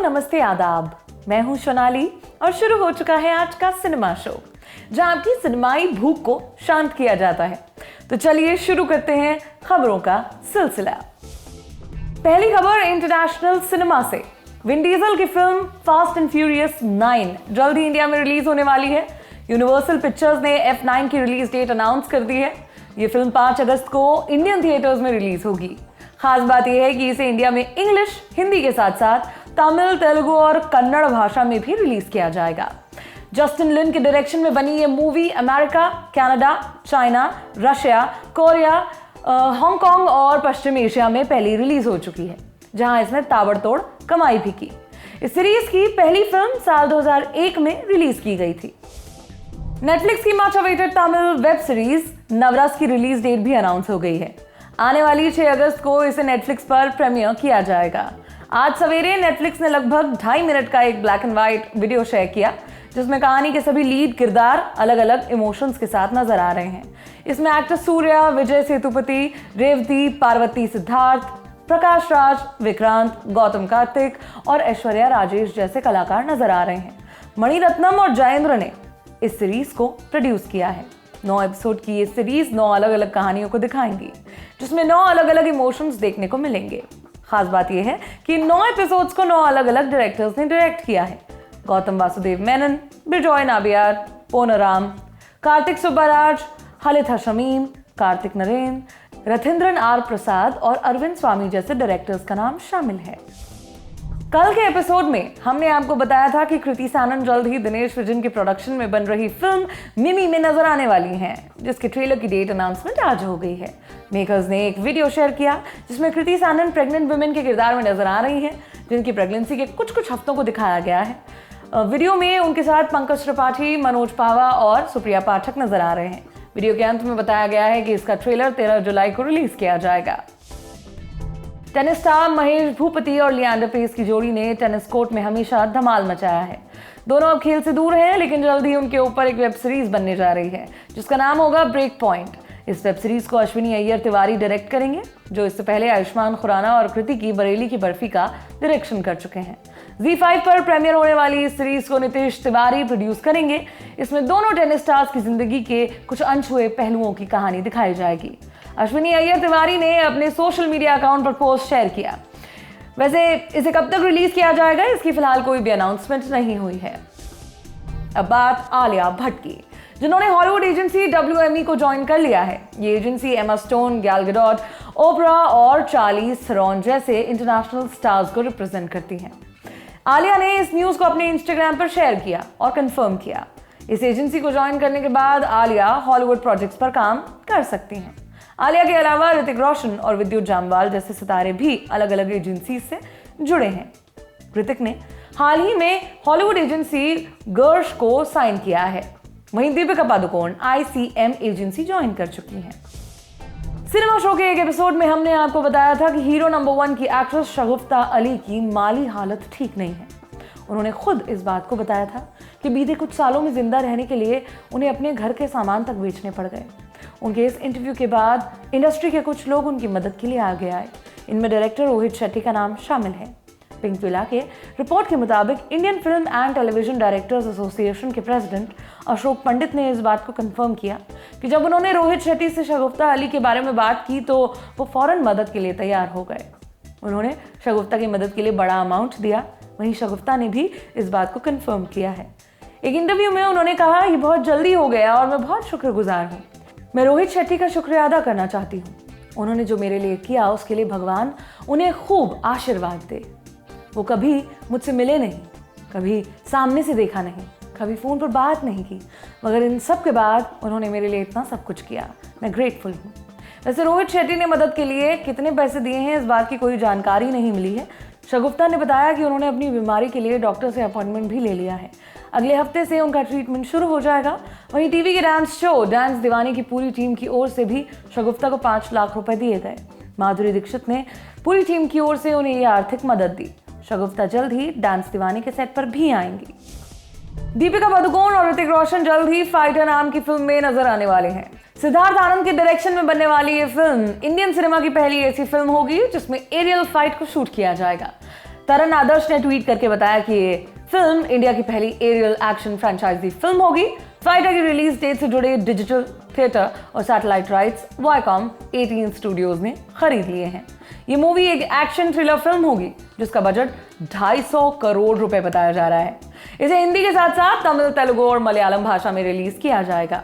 नमस्ते आदाब, मैं हूं सोनाली और शुरू हो चुका है आज का सिनेमा शो, जहां आपकी सिनेमाई भूख को शांत किया जाता है। तो चलिए शुरू करते हैं खबरों का सिलसिला। पहली खबर इंटरनेशनल सिनेमा से। विन डीजल की फिल्म फास्ट एंड फ्यूरियस 9 जल्द ही इंडिया में रिलीज होने वाली है। यूनिवर्सल पिक्चर्स ने F9 की रिलीज डेट अनाउंस कर दी है। ये फिल्म 5 अगस्त को इंडियन थिएटर्स में रिलीज होगी। खास बात यह है कि इसे इंडिया में इंग्लिश, हिंदी के साथ साथ तमिल, तेलुगु और कन्नड़ भाषा में भी रिलीज किया जाएगा। जस्टिन लिन के डायरेक्शन में बनी ये movie America, Canada, China, Russia, Korea, Hong Kong और पश्चिम एशिया में पहले रिलीज हो चुकी है, जहां इसने ताबड़तोड़ कमाई भी की। इस सीरीज की पहली फिल्म साल 2001 में रिलीज की गई थी। नेटफ्लिक्स की much awaited Tamil web series Navarasa की रिलीज डेट भी अनाउंस हो गई है। आने वाली 6 अगस्त को इसे नेटफ्लिक्स पर प्रीमियर किया जाएगा। आज सवेरे नेटफ्लिक्स ने लगभग 2.5 मिनट का एक black and white video share किया, जिसमें कहानी के सभी लीड किरदार अलग अलग इमोशंस के साथ नजर आ रहे हैं। इसमें एक्टर सूर्या, विजय सेतुपति, रेवती, पार्वती सिद्धार्थ, प्रकाश राज, विक्रांत, गौतम कार्तिक और ऐश्वर्या राजेश जैसे कलाकार नजर आ रहे हैं। मणिरत्नम और जयेंद्र ने इस सीरीज को प्रोड्यूस किया है। 9 एपिसोड की ये सीरीज 9 अलग अलग कहानियों को दिखाएंगी, जिसमें 9 अलग अलग इमोशंस देखने को मिलेंगे। खास बात यह है कि 9 एपिसोड्स को 9 अलग अलग डायरेक्टर्स ने डायरेक्ट किया है। गौतम वासुदेव मेनन, बिजॉय नाबियार, पूनराम, कार्तिक सुब्बाराज, हलिथा शमीम, कार्तिक नरेन, रथिंद्रन आर प्रसाद और अरविंद स्वामी जैसे डायरेक्टर्स का नाम शामिल है। कल के एपिसोड में हमने आपको बताया था कि कृति सानन जल्द ही दिनेश विजन के प्रोडक्शन में बन रही फिल्म मिमी में नजर आने वाली हैं, जिसके ट्रेलर की डेट अनाउंसमेंट आज हो गई है। मेकर्स ने एक वीडियो शेयर किया, जिसमें कृति सानन प्रेग्नेंट वुमेन के किरदार में नजर आ रही हैं, जिनकी प्रेगनेंसी के कुछ हफ्तों को दिखाया गया है। वीडियो में उनके साथ पंकज त्रिपाठी, मनोज पावा और सुप्रिया पाठक नजर आ रहे हैं। वीडियो के अंत में बताया गया है कि इसका ट्रेलर 13 जुलाई को रिलीज किया जाएगा। टेनिस स्टार महेश भूपति और लिएंडर पेस की जोड़ी ने टेनिस कोर्ट में हमेशा धमाल मचाया है। दोनों अब खेल से दूर हैं, लेकिन जल्द ही उनके ऊपर एक वेब सीरीज बनने जा रही है, जिसका नाम होगा ब्रेक पॉइंट। इस वेब सीरीज को अश्विनी अय्यर तिवारी डायरेक्ट करेंगे, जो इससे पहले आयुष्मान खुराना और कृति की बरेली की बर्फी का डायरेक्शन कर चुके हैं। ZEE5 पर प्रीमियर होने वाली इस सीरीज को नितेश तिवारी प्रोड्यूस करेंगे। इसमें दोनों टेनिस स्टार्स की जिंदगी के कुछ अनछुए पहलुओं की कहानी दिखाई जाएगी। अश्विनी अय्यर तिवारी ने अपने सोशल मीडिया अकाउंट पर पोस्ट शेयर किया। वैसे इसे कब तक रिलीज किया जाएगा, इसकी फिलहाल कोई भी अनाउंसमेंट नहीं हुई है। अब बात आलिया भट्ट की, जिन्होंने हॉलीवुड एजेंसी WME को ज्वाइन कर लिया है। ये agency Emma Stone, Gal Gadot, ओपरा और चार्लीज थेरॉन जैसे इंटरनेशनल स्टार्स को रिप्रेजेंट करती है। आलिया ने इस न्यूज को अपने इंस्टाग्राम पर शेयर किया और कंफर्म किया। इस एजेंसी को ज्वाइन करने के बाद आलिया हॉलीवुड प्रोजेक्ट्स पर काम कर सकती हैं। आलिया के अलावा ऋतिक रोशन और विद्युत जामवाल जैसे सितारे भी अलग अलग एजेंसी से जुड़े हैं। ऋतिक ने हाल ही में हॉलीवुड एजेंसी गर्श को साइन किया है। वहीं Deepika Padukone ICM agency join कर चुकी हैं। सिनेमा शो के एक एपिसोड में हमने आपको बताया था कि हीरो नंबर 1 की एक्ट्रेस शगुफ्ता अली की माली हालत ठीक नहीं है। उन्होंने खुद इस बात को बताया था कि बीते कुछ सालों में जिंदा रहने के लिए उन्हें अपने घर के सामान तक बेचने पड़ गए। उनके इस इंटरव्यू के बाद इंडस्ट्री के कुछ लोग उनकी मदद के लिए आगे आए। इनमें डायरेक्टर रोहित शेट्टी का नाम शामिल है। पिंक विला के रिपोर्ट के मुताबिक Indian film and television directors association के प्रेसिडेंट अशोक पंडित ने इस बात को कंफर्म किया कि जब उन्होंने रोहित शेट्टी से शगुफ्ता अली के बारे में बात की तो वो फौरन मदद के लिए तैयार हो गए। उन्होंने शगुफ्ता की मदद के लिए बड़ा अमाउंट दिया। वहीं शगुफ्ता ने भी इस बात को कंफर्म किया है। एक इंटरव्यू में उन्होंने कहा, ये बहुत जल्दी हो गया और मैं बहुत शुक्रगुजार हूँ। मैं रोहित शेट्टी का शुक्रिया अदा करना चाहती हूँ। उन्होंने जो मेरे लिए किया उसके लिए भगवान उन्हें खूब आशीर्वाद दे। वो कभी मुझसे मिले नहीं, कभी सामने से देखा नहीं, कभी फ़ोन पर बात नहीं की, मगर इन सब के बाद उन्होंने मेरे लिए इतना सब कुछ किया। मैं ग्रेटफुल हूँ। वैसे रोहित शेट्टी ने मदद के लिए कितने पैसे दिए हैं, इस बात की कोई जानकारी नहीं मिली है। शगुफ्ता ने बताया कि उन्होंने अपनी बीमारी के लिए डॉक्टर से अपॉइंटमेंट भी ले लिया है। अगले हफ्ते से उनका ट्रीटमेंट शुरू हो जाएगा। वहीं टीवी के डांस शो डांस दीवानी की पूरी टीम की ओर से भी शगुफ्ता को 5 लाख रुपए दिए गए। माधुरी दीक्षित ने पूरी टीम की ओर से उन्हें ये आर्थिक मदद दी। शगुफ्ता जल्द ही डांस दीवानी के सेट पर भी आएंगी। दीपिका पादुकोण और ऋतिक रोशन जल्द ही फाइटर नाम की फिल्म में नजर आने वाले हैं। सिद्धार्थ आनंद के डायरेक्शन में बनने वाली ये फिल्म इंडियन सिनेमा की पहली ऐसी फिल्म होगी जिसमें एरियल फाइट को शूट किया जाएगा। तरन आदर्श ने ट्वीट करके बताया कि ये फिल्म इंडिया की पहली एरियल एक्शन फ्रेंचाइजी फिल्म होगी। फाइटर की रिलीज डेट से जुड़े डिजिटल थिएटर और सैटेलाइट राइट्स वाईकॉम 18 स्टूडियोज ने खरीद लिए हैं। ये मूवी एक एक्शन थ्रिलर फिल्म होगी जिसका बजट 250 करोड़ रुपए बताया जा रहा है। इसे हिंदी के साथ साथ तमिल, तेलुगु और मलयालम भाषा में रिलीज किया जाएगा।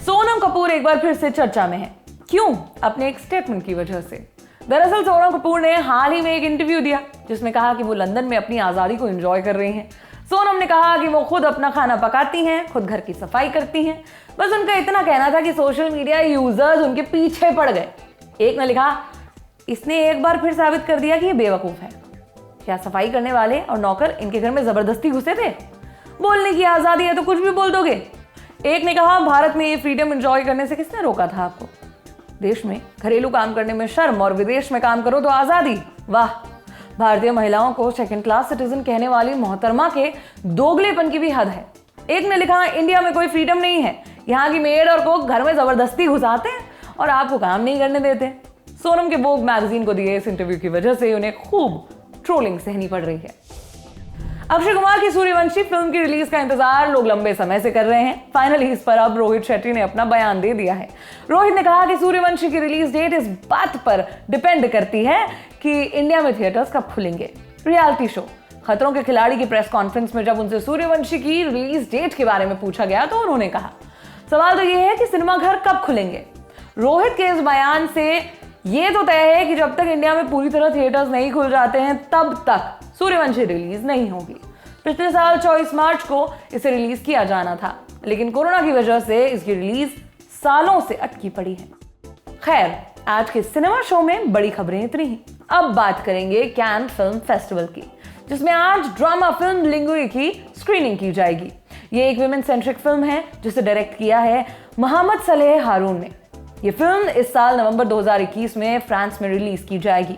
सोनम कपूर एक बार फिर से चर्चा में है। क्यों? अपने एक स्टेटमेंट की वजह से। दरअसल सोनम कपूर ने हाल ही में एक इंटरव्यू दिया जिसमें कहा कि वो लंदन में अपनी आज़ादी को एंजॉय कर रही हैं। सोनम ने कहा कि वो खुद अपना खाना पकाती हैं, खुद घर की सफाई करती हैं। बस उनका इतना कहना था कि सोशल मीडिया यूजर्स उनके पीछे पड़ गए। एक ने लिखा, इसने एक बार फिर साबित कर दिया कि ये बेवकूफ़ है। क्या सफाई करने वाले और नौकर इनके घर में ज़बरदस्ती घुसे थे? बोलने की आज़ादी है तो कुछ भी बोल दोगे। एक ने कहा, भारत में ये फ्रीडम एंजॉय करने से किसने रोका था आपको? देश में घरेलू काम करने में शर्म और विदेश में काम करो तो आज़ादी। वाह! भारतीय महिलाओं को सेकंड क्लास सिटीजन कहने वाली मोहतरमा के दोगलेपन की भी हद है। एक ने लिखा, इंडिया में कोई फ्रीडम नहीं है, यहाँ की मेड और कुक घर में जबरदस्ती घुसाते हैं और आपको काम नहीं करने देते। सोनम के वोग मैगजीन को दिए इस इंटरव्यू की वजह से उन्हें खूब ट्रोलिंग सहनी पड़ रही है। अक्षय कुमार की सूर्यवंशी फिल्म की रिलीज का इंतजार लोग लंबे समय से कर रहे हैं। फाइनली इस पर अब रोहित शेट्टी ने अपना बयान दे दिया है। रोहित ने कहा कि सूर्यवंशी की रिलीज डेट इस बात पर डिपेंड करती है कि इंडिया में थिएटर्स कब खुलेंगे। रियलिटी शो खतरों के खिलाड़ी की प्रेस कॉन्फ्रेंस में जब उनसे सूर्यवंशी की रिलीज डेट के बारे में पूछा गया तो उन्होंने कहा, सवाल तो यह है कि सिनेमाघर कब खुलेंगे। रोहित के इस बयान से ये तो तय है कि जब तक इंडिया में पूरी तरह थिएटर्स नहीं खुल जाते हैं तब तक सूर्यवंशी रिलीज नहीं होगी। पिछले साल 24 मार्च को इसे रिलीज किया जाना था, लेकिन कोरोना की वजह से इसकी रिलीज सालों से अटकी पड़ी है। खैर, आज के सिनेमा शो में बड़ी खबरें इतनी ही। अब बात करेंगे कैन फिल्म फेस्टिवल की, जिसमें आज ड्रामा फिल्म लिंगुई की स्क्रीनिंग की जाएगी। ये एक विमेन सेंट्रिक फिल्म है जिसे डायरेक्ट किया है मोहम्मद सलेह हारून ने। ये फिल्म इस साल नवंबर 2021 में फ्रांस में रिलीज की जाएगी।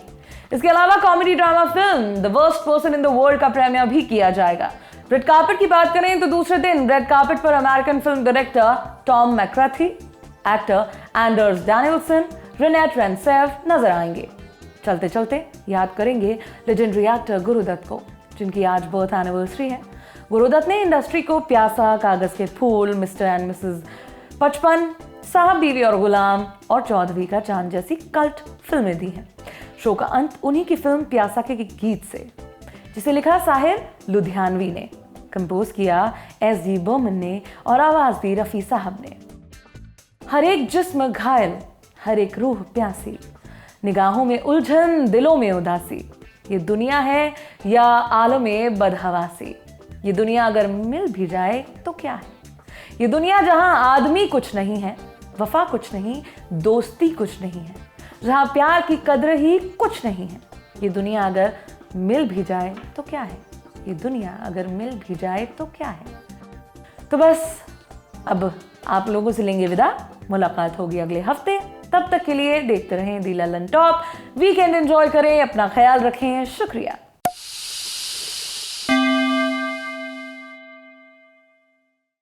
इसके अलावा comedy drama film the worst person in the world का प्रीमियर भी किया जाएगा। रेड कार्पेट की बात करें तो दूसरे दिन रेड कार्पेट पर American film director Tom McCarthy, actor Anders Danielsen, Renate Reinsve नजर आएंगे। चलते चलते याद करेंगे लेजेंडरी एक्टर गुरुदत्त को, जिनकी आज बर्थ एनिवर्सरी है। गुरुदत्त ने इंडस्ट्री को प्यासा, कागज के फूल, मिस्टर एंड मिसेस 55, साहब बीवी और गुलाम और चौधरी का चांद जैसी कल्ट फिल्में दी हैं। शो का अंत उन्हीं की फिल्म प्यासा के गीत से, जिसे लिखा साहिर लुधियानवी ने, कंपोज किया एस.जी. बर्मन ने और आवाज दी रफी साहब ने। हर एक जिस्म घायल, हर एक रूह प्यासी, निगाहों में उलझन, दिलों में उदासी, ये दुनिया है या आलमे बदहवासी। ये दुनिया अगर मिल भी जाए तो क्या है। ये दुनिया जहां आदमी कुछ नहीं है, वफा कुछ नहीं, दोस्ती कुछ नहीं है, जहां प्यार की कद्र ही कुछ नहीं है। ये दुनिया अगर मिल भी जाए तो क्या है। ये दुनिया अगर मिल भी जाए तो क्या है। तो बस अब आप लोगों से लेंगे विदा। मुलाकात होगी अगले हफ्ते। तब तक के लिए देखते रहें दी ललन टॉप। वीकेंड एंजॉय करें, अपना ख्याल रखें। शुक्रिया।